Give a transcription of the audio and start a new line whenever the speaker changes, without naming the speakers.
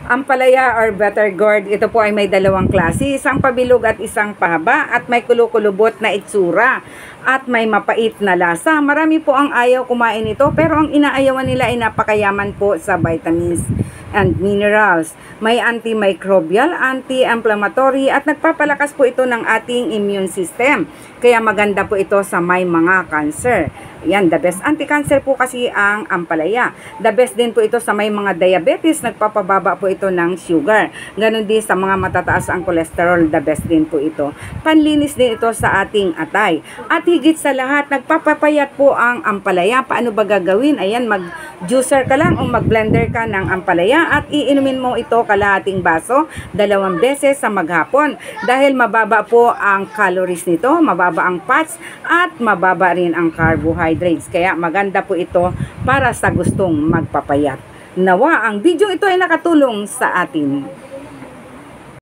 Ampalaya or butter gourd, ito po ay may dalawang klase, isang pabilog at isang pahaba at may kulukulubot na itsura at may mapait na lasa. Marami po ang ayaw kumain ito pero ang inaayawan nila ay napakayaman po sa vitamins and minerals. May antimicrobial, anti-inflammatory at nagpapalakas po ito ng ating immune system. Kaya maganda po ito sa may mga cancer. Yan, the best anti-cancer po kasi ang ampalaya. The best din po ito sa may mga diabetes, nagpapababa po ito ng sugar. Ganon din sa mga matataas ang cholesterol, the best din po ito. Panlinis din ito sa ating atay. At higit sa lahat, nagpapapayat po ang ampalaya. Paano ba gagawin? Ayan, mag-juicer ka lang o mag-blender ka ng ampalaya at iinumin mo ito kalahating baso 2 beses sa maghapon. Dahil mababa po ang calories nito, mababa ang fats at mababa rin ang carbohydrates. Kaya maganda po ito para sa gustong magpapayat. Nawa ang video ito ay nakatulong sa atin.